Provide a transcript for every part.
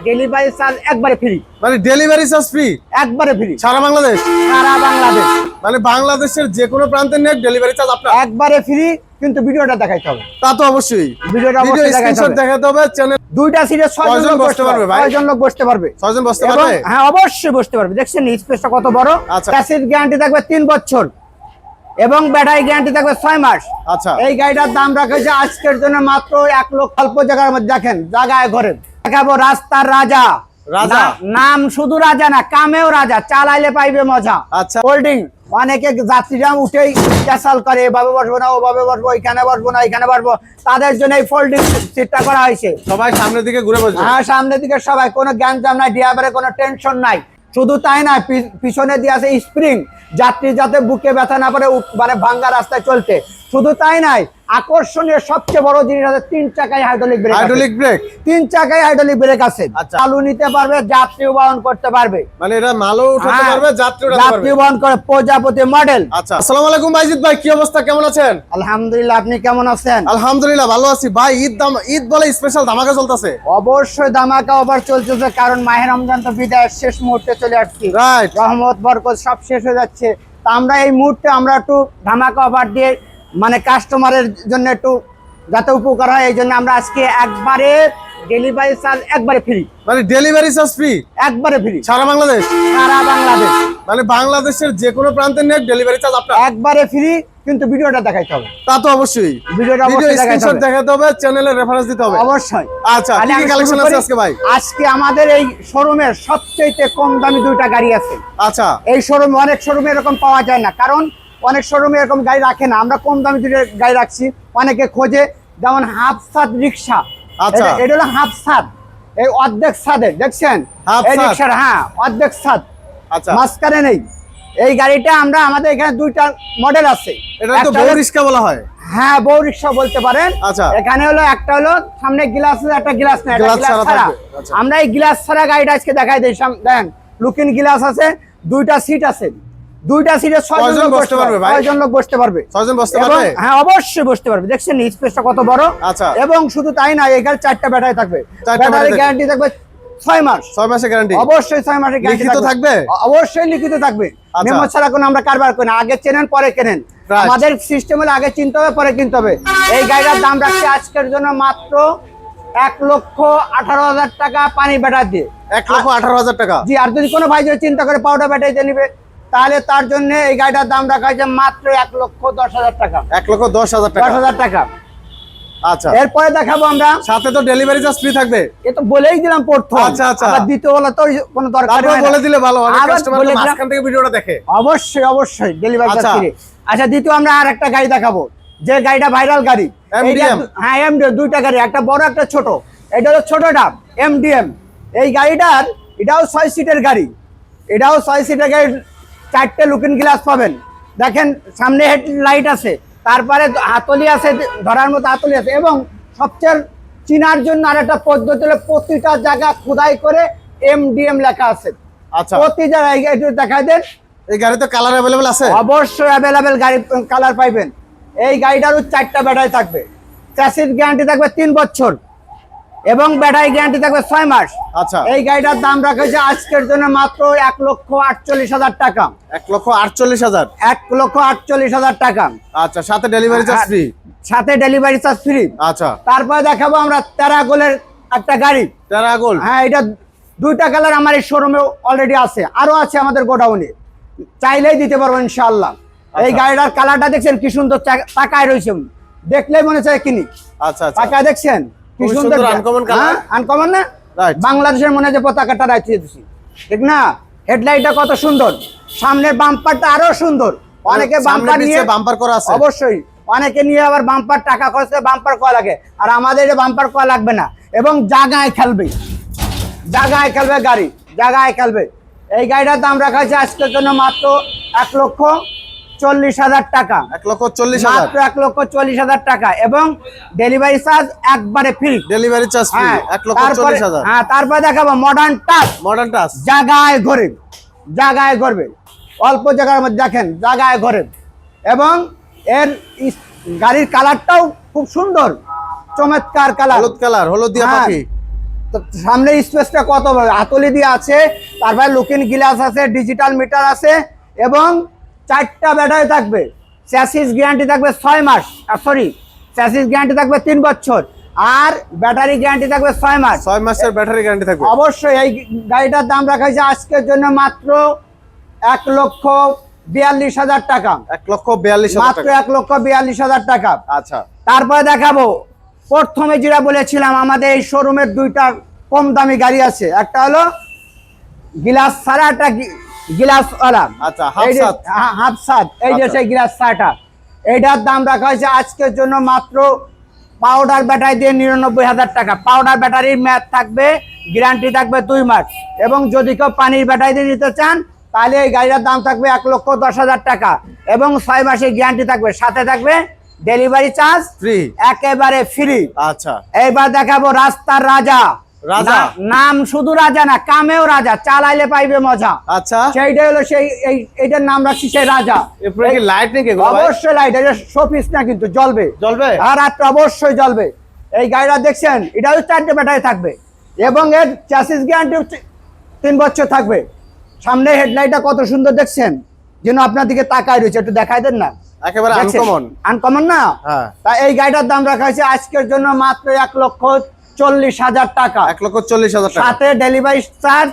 Delivery charge একবারে free. মানে delivery charge free একবারে ফ্রি সারা বাংলাদেশ। সারা বাংলাদেশ মানে বাংলাদেশের যে কোনো প্রান্তে নেট ডেলিভারি চার্জ আপনার একবারে ফ্রি। কিন্তু ভিডিওটা দেখাইতে হবে। তা তো অবশ্যই ভিডিওটা ভিডিও অবশ্যই দেখাইতে স্ক্রিনশট হবে। দেখাতে হবে। চ্যানেল দুইটা সিটে 6 জন লোক বসতে পারবে ভাই? 6 জন লোক বসতে পারবে। 6 জন বসতে এবং পারবে? হ্যাঁ অবশ্যই বসতে পারবে। দেখছেন স্পেসটা কত বড়। আচ্ছা। ক্যাসেট গ্যারান্টি থাকবে 3 বছর এবং ব্যাটারি গ্যারান্টি থাকবে 6 মাস। আচ্ছা। এই গাড়িটার দাম রাখা হয়েছে আজকের জন্য মাত্র 1 লক্ষ। অল্প জায়গার মধ্যে দেখেন জায়গায় ঘরে দেখাবো রাস্তার রাজা। রাজা নাম শুধু রাজা না, কামেও রাজা, চালাইলে পাইবে মজা। আচ্ছা। হোল্ডিং অনেকে যাত্রীরা উঠেই ক্যাসাল করে, এভাবে বসবো না ওভাবে বসবো, এখানে বসবো না এখানে বসবো, তাদের জন্য এই ফোল্ডিং সিটটা করা হয়েছে। সবাই সামনের দিকে ঘুরে বসবে। হ্যাঁ সামনের দিকে সবাই, কোনো গ্যাঞ্জাম নাই, ড্রাইভারের কোনো টেনশন নাই। শুধু তাই না, পিছনে দিয়ে আছে স্প্রিং, যাত্রী যাতে বুকে ব্যথা না পারে মানে ভাঙ্গা রাস্তায় চলতে। শুধু তাই নাই, আকর্ষণীয় সবচেয়ে বড় জিনিস আছে 3 চাকায় হাইড্রোলিক ব্রেক। হাইড্রোলিক ব্রেক 3 চাকায় হাইড্রোলিক ব্রেক আছে। আচ্ছা। চালু নিতে পারবে, যাত্রীও বহন করতে পারবে। মানে এটা মালও উঠাতে পারবে, যাত্রীও উঠাতে পারবে। যাত্রী বহন করে প্রজাপতি মডেল। আচ্ছা। আসসালামু আলাইকুম বাইজিদ ভাই, কি অবস্থা, কেমন আছেন? আলহামদুলিল্লাহ, আপনি কেমন আছেন? আলহামদুলিল্লাহ ভালো আছি ভাই। ঈদ বলে স্পেশাল ধামাকা চলতেছে। অবশ্যই ধামাকা অফার চলতেছে, কারণ মাহে রমজান তো বিদায়ের শেষ মুহূর্তে চলে আসছি। রাইট। রহমত বরকত সব শেষ হয়ে যাচ্ছে। তা আমরা এই মুহূর্তে আমরা একটু ধামাকা অফার দিয়ে মানে কাস্টমারের জন্য একটু যাতে উপকার হয়, এই জন্য আমরা আজকে একবারে ডেলিভারি চার্জ একবারে ফ্রি। মানে ডেলিভারি চার্জ ফ্রি একবারে ফ্রি সারা বাংলাদেশ। সারা বাংলাদেশ মানে বাংলাদেশের যে কোনো প্রান্তে নেট ডেলিভারি চার্জ আপনার একবারে ফ্রি। কিন্তু ভিডিওটা দেখাইতে হবে। তা তো অবশ্যই ভিডিওটা ভিডিও অবশ্যই দেখাইতে স্ক্রিনশট হবে। দেখাতে হবে, চ্যানেলের রেফারেন্স দিতে হবে। অবশ্যই। আচ্ছা, তাহলে কি কি আমি কালেকশন শুরু আছে করি। আজকে ভাই? আজকে আমাদের এই শোরুমের সবচেয়ে কম দামি 2টা গাড়ি আছে। আচ্ছা। এই শোরুমে অনেক শোরুমে এরকম পাওয়া যায় না, কারণ অনেক শোরুমে এরকম গাড়ি রাখে না। আমরা কম দামি 2টা গাড়ি রাখছি, অনেকে খোঁজে। যেমন হাফ ছাদ রিক্সা। আচ্ছা। এটা হলো হাফ ছাদ, এই অর্ধেক ছাদের, দেখছেন হাফ এই ছাদ। রিক্সার, হ্যাঁ অর্ধেক ছাদ, আচ্ছা। মাঝখানে নেই। এই গাড়িটা আমরা আমাদের এখানে 2টা মডেল আছে। এটা তো একটা বউ হলো- রিস্কা বলা হয়। হ্যাঁ বউ রিক্সা বলতে পারেন। আচ্ছা। এখানে হলো একটা হলো সামনে গ্লাস আছে, একটা গ্লাস নেই, একটা গ্লাস গ্লাস ছাড়া ছাড়া। থাকবে। আচ্ছা। আমরা এই গ্লাস ছাড়া গাড়িটা আজকে দেখাই দিই। দেখেন লুকিং গ্লাস আছে, 2টা সিট আছে। 2টা সিটে 6 জন লোক বসতে পারবে ভাই। 6 জন লোক বসতে পারবে। 6 জন বসতে এবং পারবে? হ্যাঁ অবশ্যই বসতে পারবে। দেখছেন স্পেসটা কত বড়। আচ্ছা। এবং শুধু তাই না, এখানে 4টা ব্যাটারি থাকবে। 4টা ব্যাটারি ব্যাটারি গ্যারান্টি থাকবে 6 মাস। 6 মাসের গ্যারান্টি। অবশ্যই 6 মাসের গ্যারান্টি লিখিত থাকবে? অবশ্যই লিখিত থাকবে। আচ্ছা। মেমো ছাড়া কোনো আমরা কারবার করি না। আগে চেনেন পরে কেনেন। Right. আমাদের সিস্টেম হলে আগে চিনতে হবে পরে কিনতে হবে। এই গাড়িটার দাম রাখছে আজকের জন্য মাত্র 1,18,000 টাকা পানি ব্যাটারি দিয়ে। 1,18,000 টাকা। জি, আর যদি কোনো ভাই যদি চিন্তা করে পাউডার ব্যাটারি দিয়ে নিবে, তাহলে তার জন্য এই গাড়িটার দাম রাখা হয়েছে মাত্র 1,10,000 টাকা। 1,10,000 টাকা। 10,000 টাকা। আচ্ছা। এরপরে দেখাবো আমরা, সাথে তো ডেলিভারি চার্জ ফ্রি থাকবে। এ তো বলেই দিলাম প্রথম। আচ্ছা, আচ্ছা। আবার দ্বিতীয় বলা তো কোনো দরকার তারপর হয় না। বলে দিলে ভালো, অনেক আবার কাস্টমার বলে তো দিলাম। মাঝখান থেকে ভিডিওটা দেখে। অবশ্যই অবশ্যই ডেলিভারি আচ্ছা। Charge free. আচ্ছা, দ্বিতীয় আমরা আর একটা গাড়ি দেখাবো, যে গাড়িটা ভাইরাল গাড়ি। MDM? হ্যাঁ এমডিএম, 2টা গাড়ি, একটা বড় একটা ছোট। এটা হলো ছোটটা এমডিএম। এই গাড়িটার এটাও 6 সিটের গাড়ি। এটাও 6 সিটের গাড়ি। 4টে লুকিং গ্লাস পাবেন। দেখেন সামনে হেডলাইট আছে, তারপরে হাতলি আছে, ধরার মতো হাতলি আছে। এবং সবচেয়ে চিনার জন্য আর একটা পদ্ধতি হলো, প্রতিটা জায়গা খোদাই করে এমডিএম লেখা আছে। আচ্ছা। প্রতি জায়গায় একটু দেখাই দেন। এই গাড়িতে কালার अवेलेबल আছে? অবশ্যই অ্যাভেলেবেল গাড়ি কালার পাইবেন। এই গাড়িটারও 4টা ব্যাটারি থাকবে। চ্যাসিস গ্যারান্টি থাকবে 3 বছর এবং ব্যাটারি গ্যারান্টি থাকবে 6 মাস। আচ্ছা। এই গাড়িটার দাম রাখা হয়েছে আজকের জন্য মাত্র 1,48,000 টাকা। 1,48,000। 1,48,000 টাকা। আচ্ছা, সাথে ডেলিভারি চার্জ ফ্রি। সাথে ডেলিভারি চার্জ ফ্রি। আচ্ছা। তারপরে দেখাবো আমরা টেরাগোলের একটা গাড়ি। টেরাগোল। হ্যাঁ, এটা 2টা কালার আমার এই শোরুমে অলরেডি আছে, আরো আছে আমাদের গোডাউনে, চাইলেই দিতে পারবো ইনশাআল্লাহ। এই গাড়িটার কালারটা দেখছেন কি সুন্দর, তাকায় রয়েছে, দেখলেই মনে চায় কিনি। আচ্ছা আচ্ছা। তাকায় দেখছেন কি খুবই সুন্দর, সুন্দর uncommon color। আনকমন না? Right. বাংলাদেশের মনে যে পতাকাটা রাখিয়ে দিছি, ঠিক না? হেডলাইটটা কত সুন্দর, সামনের বাম্পারটা আরো সুন্দর। অনেকে বাম্পার নিয়ে বাম্পার করা আছে। অবশ্যই অনেকে নিয়ে আবার বাম্পার টাকা খরচ করে বাম্পার করা লাগে, আর আমাদের বাম্পার করা লাগবে না। এবং জায়গায় খেলবে, জায়গায় খেলবে গাড়ি, জায়গায় খেলবে। এই গাড়িটার দাম রাখা হয়েছে আজকের জন্য মাত্র 1,40,000 টাকা। 1,40,000। মাত্র 1,40,000 টাকা এবং ডেলিভারি চার্জ একবারে ফ্রি। Delivery charge free. হ্যাঁ, 1,40,000। হ্যাঁ, তারপরে দেখাবো মডার্ন টাচ। Modern touch. জায়গায় ঘরে, জায়গায় ঘরবে, অল্প জায়গার মধ্যে দেখেন জায়গায় ঘরে। এবং এর গাড়ির কালারটাও খুব সুন্দর, চমৎকার কালার, হলুদ কালার, হলুদিয়া পাখি। তো সামনে স্পেসটা কত বড়, হাতলি দিয়ে আছে, তারপরে লুকিং গ্লাস আছে, ডিজিটাল মিটার আছে এবং 4টা ব্যাটারি থাকবে। চ্যাসিস গ্যারান্টি থাকবে 6 মাস, সরি চ্যাসিস গ্যারান্টি থাকবে 3 বছর, আর ব্যাটারি গ্যারান্টি থাকবে 6 মাস। 6 মাসের ব্যাটারি গ্যারান্টি থাকবে। অবশ্যই এই গাড়িটার দাম রাখা হয়েছে আজকের জন্য মাত্র 1,42,000 টাকা। 1,42,000 মাত্র টাকা। 1,42,000 টাকা। আচ্ছা, তারপরে দেখাবো, প্রথমে যেটা বলেছিলাম আমাদের এই শোরুমের 2টা কম দামি গাড়ি আছে, একটা হলো গ্লাস ছাড়া, একটা গ্লাস ওয়ালা। আচ্ছা, হাফ সাত। হাফ সাত, এই যে আচ্ছা। সেই গ্লাস ছাড়াটা, এইটার দাম রাখা হয়েছে আজকের জন্য মাত্র পাউডার ব্যাটারি দিয়ে 99,000 টাকা। পাউডার ব্যাটারির মেয়াদ থাকবে, গ্যারান্টি থাকবে 2 মাস, এবং যদি কেউ পানির ব্যাটারি দিয়ে নিতে চান তাহলে এই গাড়িটার দাম থাকবে 1,10,000 টাকা এবং 6 মাসের গ্যারান্টি থাকবে, সাথে থাকবে ডেলিভারি চার্জ ফ্রি, একেবারে ফ্রি। আচ্ছা। এইবার দেখাবো রাস্তার রাজা। রাজা নাম শুধু রাজা না, কামেও রাজা, চালাইলে পাইবে মজা। আচ্ছা, সেইটাই হলো সেই এইটার নাম রাখছি সেই রাজা। এরপরে কি লাইট নাকি এগুলো ভাই? অবশ্যই লাইট, এটা শোপিস না কিন্তু জ্বলবে, জ্বলবে? আর রাত্রে অবশ্যই জ্বলবে। এই গাড়িটা দেখছেন, এটা হচ্ছে 4টে ব্যাটারি থাকবে এবং এর চ্যাসিস গ্যারান্টি 3 বছর থাকবে। সামনে হেডলাইটটা কত সুন্দর দেখছেন, যেন আপনার দিকে তাকায় রয়েছে, একটু দেখাই দেন না। একেবারে আনকমন। আনকমন না? হ্যাঁ। তাই এই গাড়িটার দাম রাখা হয়েছে আজকের জন্য মাত্র 1,40,000 টাকা, 1,40,000 টাকা, সাথে ডেলিভারি চার্জ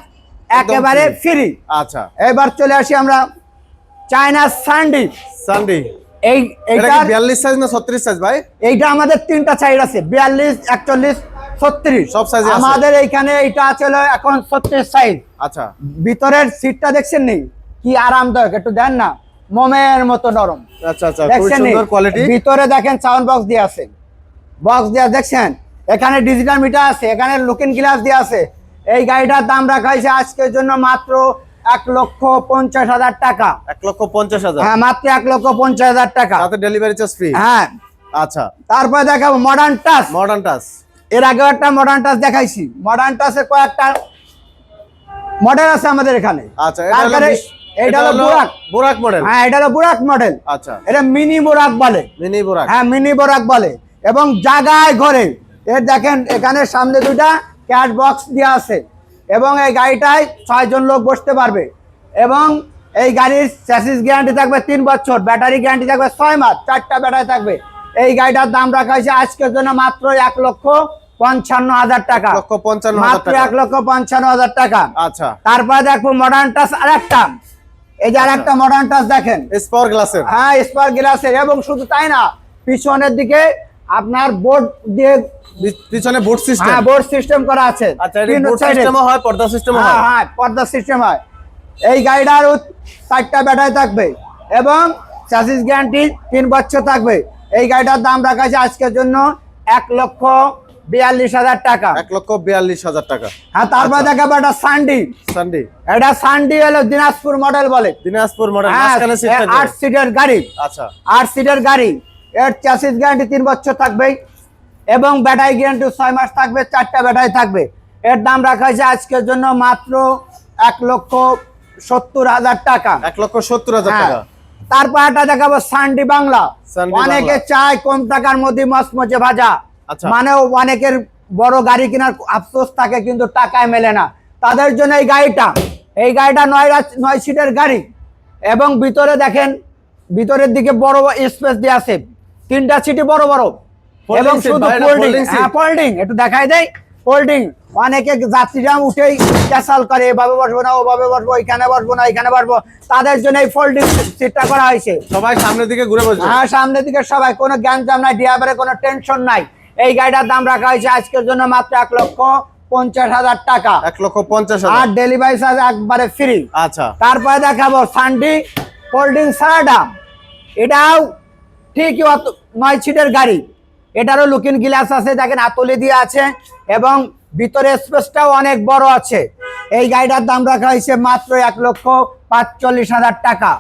একেবারে ফ্রি। আচ্ছা। এবার চলে আসি আমরা চায়না সানডি। সানডি, এটা এইটা কি 42 সাইজ না 36 সাইজ ভাই? এইটা আমাদের 3টা সাইজ আছে, 42, 41, 36 সব size আছে? আমাদের এইখানে এইটা আছে হলো এখন 36 সাইজ। আচ্ছা, ভিতরের সিটটা দেখছেন নি কি আরামদায়ক, একটু দেন না, মোমের মতো নরম। আচ্ছা, আচ্ছা, খুব দেখছেন নি? সুন্দর কোয়ালিটি। ভিতরে দেখেন সাউন্ড বক্স দিয়ে আছে, বক্স দিয়ে দেখছেন, এখানে ডিজিটাল মিটার আছে, এখানে লুকিং গ্লাস দিয়ে আছে। এই গাড়িটার দাম রাখা হয়েছে আজকের জন্য মাত্র 1,50,000 টাকা। 1,50,000, হ্যাঁ, মাত্র 1,50,000 টাকা, সাথে ডেলিভারি চার্জ ফ্রি। হ্যাঁ। আচ্ছা, তারপরে দেখাবো মডার্ন টাচ। মডার্ন টাচ, এর আগেও একটা মডার্ন টাচ দেখাইছি, মডার্ন টাচের কয়েকটা মডেল আছে আমাদের এখানে। আচ্ছা, এটা হলো তারপরে এটা হলো বুরাক। বুরাক মডেল। হ্যাঁ, এটা হলো বুরাক মডেল। আচ্ছা, এটা মিনি বুরাক বলে। মিনি বুরাক। হ্যাঁ, মিনি বুরাক বলে। এবং জায়গায় ঘরে এর দেখেন এখানে সামনে 2টা ক্যাট বক্স দেওয়া আছে এবং এই গাড়িটায় 6 জন লোক বসতে পারবে এবং এই গাড়ির চ্যাসিস গ্যারান্টি থাকবে 3 বছর, ব্যাটারি গ্যারান্টি থাকবে 6 মাস, 4টা ব্যাটারি থাকবে। এই গাড়িটার দাম রাখা হয়েছে আজকের জন্য মাত্র 1,55,000 টাকা, 1,55,000 মাত্র টাকা। 1,55,000 টাকা। আচ্ছা, তারপরে দেখবো মডার্ন টাচ আরেকটা, এই যে আরেকটা মডার্ন টাচ দেখেন। স্পার গ্লাসের। হ্যাঁ, স্পার গ্লাসের, এবং শুধু তাই না, পিছনের দিকে আপনার বোর্ড দিয়ে, পিছনে বুট সিস্টেম। হ্যাঁ, বোর্ড সিস্টেম করা আছে। আচ্ছা, এটা বুট সিস্টেমও হয়, পর্দা সিস্টেমও হয়। হ্যাঁ, হ্যাঁ, পর্দা সিস্টেম হয়। এই গাড়িটার 4টা ব্যাটারি থাকবে এবং চ্যাসিস গ্যারান্টি 3 বছর থাকবে। এই গাড়িটার দাম রাখা আছে আজকের জন্য 1,42,000 টাকা। 1,42,000 টাকা। হ্যাঁ, তারপর আচ্ছা। দেখাবো একটা সানডি। সানডি, এটা সানডি হলো দিনাজপুর মডেল বলে। দিনাজপুর মডেল, হ্যাঁ, মাঝখানে সিটটা 8 সিটের গাড়ি। আচ্ছা, 8 সিটের গাড়ি, এর চ্যাসিস গ্যারান্টি 3 বছর থাকবে এবং ব্যাটারি গ্যারান্টি 6 মাস থাকবে, 4টা ব্যাটারি থাকবে। এর দাম রাখা হয়েছে আজকের জন্য মাত্র 1,70,000 টাকা। 1,70,000 হ্যাঁ। টাকা। তারপর একটা দেখাবো সানডি বাংলা। সানডি অনেকে বাংলা। চায় কম টাকার মধ্যে মচমচে ভাজা, আচ্ছা। মানে অনেকের বড় গাড়ি কেনার আফসোস থাকে কিন্তু টাকায় মেলে না, তাদের জন্য এই গাড়িটা 9 সিটের গাড়ি এবং ভিতরে দেখেন, ভিতরের দিকে বড় স্পেস দিয়ে আছে, 3টা সিটই বড় বড় এবং seat শুধু ভাই, এটা ফোল্ডিং। folding seat। হ্যাঁ, ফোল্ডিং, একটু দেখাই দেয় ফোল্ডিং। অনেকে যাত্রীরা উঠেই ক্যাসাল করে, এভাবে বসবো না, ওভাবে বসবো, এখানে বসবো না, এখানে বসবো, তাদের জন্য এই ফোল্ডিং সিটটা করা হয়েছে। সবাই সামনের দিকে ঘুরে বসবে। হ্যাঁ, সামনের দিকে সবাই, কোনো গ্যাঞ্জাম নাই, ড্রাইভারের কোনো টেনশন নাই। এই গাড়িটার দাম রাখা হয়েছে আজকের জন্য মাত্র 1,50,000 টাকা, 1,50,000। আর ডেলিভারি চার্জ একবারে ফ্রি। আচ্ছা, তারপরে দেখাবো সানডি ফোল্ডিং ছাড়াটা, এটাও ঠিকই 9 সিটের গাড়ি। এটারও লুকিং গ্লাস আছে, দেখেন হাতলি দিয়ে আছে এবং ভিতরে স্পেসটাও অনেক বড় আছে। এই গাড়িটার দাম রাখা হয়েছে মাত্র 1,45,000 টাকা,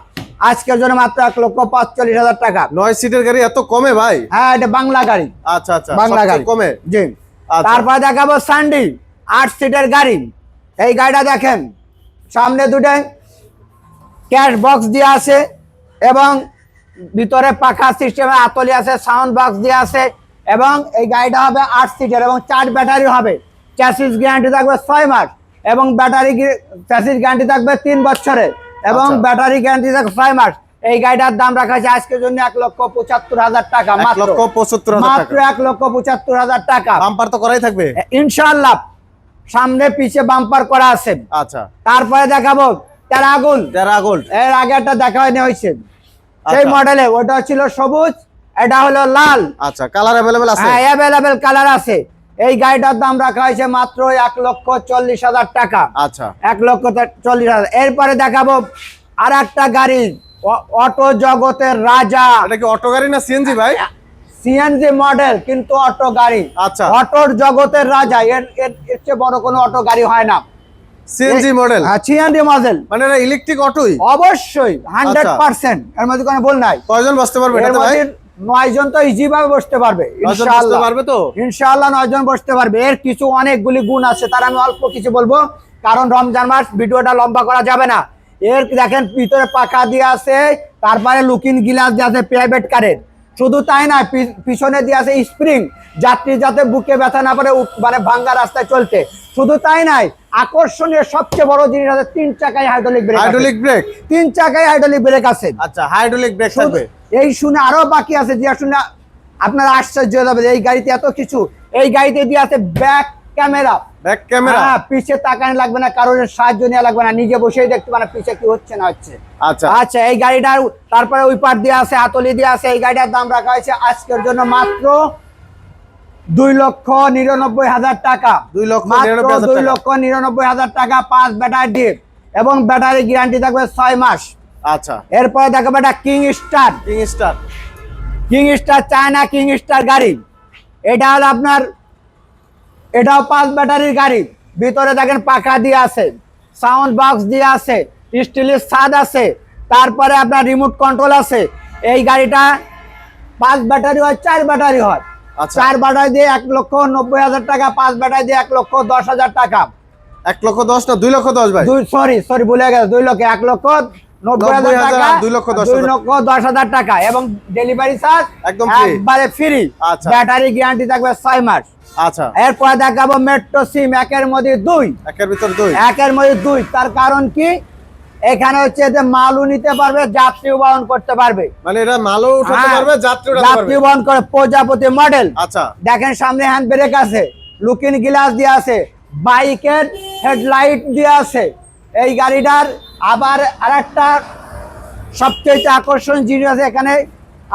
আজকের জন্য মাত্র 1,45,000 টাকা। 9 সিটের গাড়ি এত কমে ভাই? হ্যাঁ, এটা বাংলা গাড়ি। আচ্ছা, আচ্ছা, বাংলা সবচেয়ে গাড়ি কমে। জি। আচ্ছা। তারপর দেখাবো সানডি 8 সিটের গাড়ি। এই গাড়িটা দেখেন, সামনে 2টা ক্যাশ বক্স দিয়ে আছে এবং ভিতরে পাখা সিস্টেমে হাতলি আছে, সাউন্ড বক্স দিয়ে আছে এবং এই গাড়িটা হবে 8 সিটের এবং 4 ব্যাটারি হবে। চ্যাসিস গ্যারান্টি থাকবে 6 মাস এবং ব্যাটারি চ্যাসিস গ্যারান্টি থাকবে 3 বছরের এবং আচ্ছা। ব্যাটারি গ্যারান্টি থাকবে 6 মাস। এই গাড়িটার দাম রাখা হয়েছে আজকের জন্য 1,75,000 টাকা, মাত্র 1,75,000 মাত্র 1,75,000 টাকা। বাম্পার তো করাই থাকবে ইনশাআল্লাহ সামনে পিছে বাম্পার করা আছে। আচ্ছা, তারপরে দেখাবো টেরাগুল। গোল্ড। এর আগে একটা দেখা হয়নি হয়েছে সেই আচ্ছা। মডেলে, ওটা ছিল সবুজ, এটা হলো লাল। আচ্ছা, কালার अवेलेबल আছে? হ্যাঁ, অ্যাভেলেবেল কালার আছে। এই গাড়িটার দাম রাখা হয়েছে মাত্র 1,40,000 টাকা। আচ্ছা, 1,40,000। এরপরে দেখাবো আর একটা গাড়ি, অটো জগতের রাজা, এটা কি অটো গাড়ি না সিএনজি ভাই? সিএনজি মডেল কিন্তু অটো গাড়ি। আচ্ছা। অটোর জগতের রাজা, এর এর চেয়ে বড় কোনো অটো গাড়ি হয় না। সিএনজি মডেল, হ্যাঁ, সিএনজি মডেল, মানে এটা ইলেকট্রিক অটোই? অবশ্যই 100%। এর মধ্যে কোনো ভুল নাই। কয়জন বসতে পারবে এর এটাতে ভাই? মধ্যে 9 জন তো ইজি ভাবে বসতে পারবে 9 জন বসতে ইনশাআল্লাহ। পারবে তো? ইনশাআল্লাহ 9 জন বসতে পারবে। এর কিছু অনেকগুলি গুণ আছে, তার আমি অল্প কিছু বলবো, কারণ রমজান মাস, ভিডিওটা লম্বা করা যাবে না। এর দেখেন ভিতরে পাখা দিয়ে আছে, তারপরে লুকিং গ্লাস দিয়ে আছে প্রাইভেট কারের। শুধু তাই না, পিছনে দিয়ে আছে স্প্রিং, যাত্রী যাতে বুকে ব্যথা না পারে মানে ভাঙ্গা রাস্তায় চলতে। শুধু তাই নাই, আকর্ষণীয় সবচেয়ে বড় জিনিস আছে 3 চাকায় হাইড্রোলিক ব্রেক। Hydraulic break? 3 চাকায় হাইড্রোলিক ব্রেক আছে। আচ্ছা, হাইড্রোলিক ব্রেক থাকবে। এই শুনে আরো বাকি আছে, যে শুনে আপনারা আশ্চর্য হয়ে যাবেন, এই গাড়িতে এত কিছু। এই গাড়িতে দিয়ে আছে ব্যাক ক্যামেরা। Back camera? হ্যাঁ, পিছে তাকানো লাগবে না, কারোর সাহায্য নেওয়া লাগবে না, নিজে বসেই দেখতে পারেন পিছে কি হচ্ছে না হচ্ছে। আচ্ছা আচ্ছা, এই গাড়িটার তারপরে ওই পার দিয়ে আছে, হাতলি দিয়ে আছে। এই গাড়িটার দাম রাখা হয়েছে আজকের জন্য মাত্র 2,99,000 টাকা। 2,99,000 টাকা। 2,99,000 টাকা, 5 ব্যাটারি দিয়ে এবং ব্যাটারি গ্যারান্টি থাকবে 6 মাস। আচ্ছা, এরপরে দেখাবো এটা king star. King star? King star, China king star গাড়ি। এটা হলো আপনার, এটাও 5 ব্যাটারির গাড়ি। ভিতরে দেখেন পাখা দিয়ে আছে, সাউন্ড বক্স দিয়ে আছে, স্টিলের ছাদ আছে, তারপরে আপনার রিমোট কন্ট্রোল আছে। এই গাড়িটা 5 ব্যাটারি হয়, 4 ব্যাটারি হয়। আচ্ছা। 4 ব্যাটারি দিয়ে 1,90,000 টাকা, 5 ব্যাটারি দিয়ে 1,10,000 টাকা। 1,10,000 না 2,10,000 ভাই? সরি ভুলে গেছে, 2 লক্ষ, 1,90,000 টাকা, 2,10,000 টাকা এবং ডেলিভারি চার্জ একদম free। একবারে ফ্রি। আচ্ছা। ব্যাটারি গ্যারান্টি থাকবে 6 মাস। আচ্ছা, এরপর দেখাবো মেট্রো সিম, একের মধ্যে 2। একের ভিতর 2? একের মধ্যে 2, তার কারণ কি, এখানে হচ্ছে যে মালও নিতে পারবে, যাত্রীও বহন করতে পারবে। মানে এটা মালও উঠাতে হ্যাঁ, পারবে, যাত্রী উঠাতে পারবে? যাত্রী বহন করে, প্রজাপতি মডেল। আচ্ছা, দেখেন সামনে হ্যান্ড ব্রেক আছে, লুকিং গ্লাস দিয়ে আছে, বাইকের হেডলাইট দিয়ে আছে। এই গাড়িটার আবার আরেকটা সবচেয়ে আকর্ষণীয় জিনিস আছে, এখানে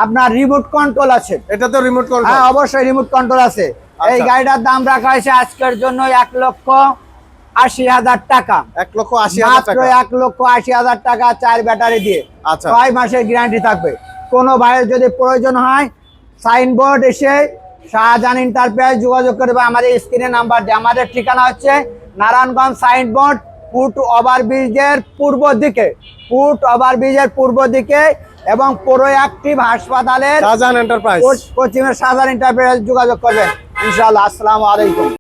আপনার রিমোট কন্ট্রোল আছে। এটা তো রিমোট কন্ট্রোল? হ্যাঁ, অবশ্যই রিমোট কন্ট্রোল আছে। এই আচ্ছা। গাড়িটার দাম রাখা হয়েছে আজকের জন্য 1,80,000 টাকা। 1,80,000 মাত্র টাকা? 1,80,000 টাকা, 4 ব্যাটারি দিয়ে। আচ্ছা। 6 মাসের গ্যারান্টি থাকবে। কোনো ভাইয়ের যদি প্রয়োজন হয়, সাইনবোর্ড এসে শাহজাহান এন্টারপ্রাইজ যোগাযোগ করবে, আমাদের স্ক্রিনে নাম্বার দিয়ে। আমাদের ঠিকানা হচ্ছে নারায়ণগঞ্জ সাইনবোর্ড, ফুট ওভারব্রিজের পূর্ব দিকে, এবং প্রোঅ্যাক্টিভ হাসপাতালের শাহজাহান এন্টারপ্রাইজ। পশ্চিমের শাহজাহান এন্টারপ্রাইজ যোগাযোগ করবেন ইনশাআল্লাহ। আসসালামু আলাইকুম।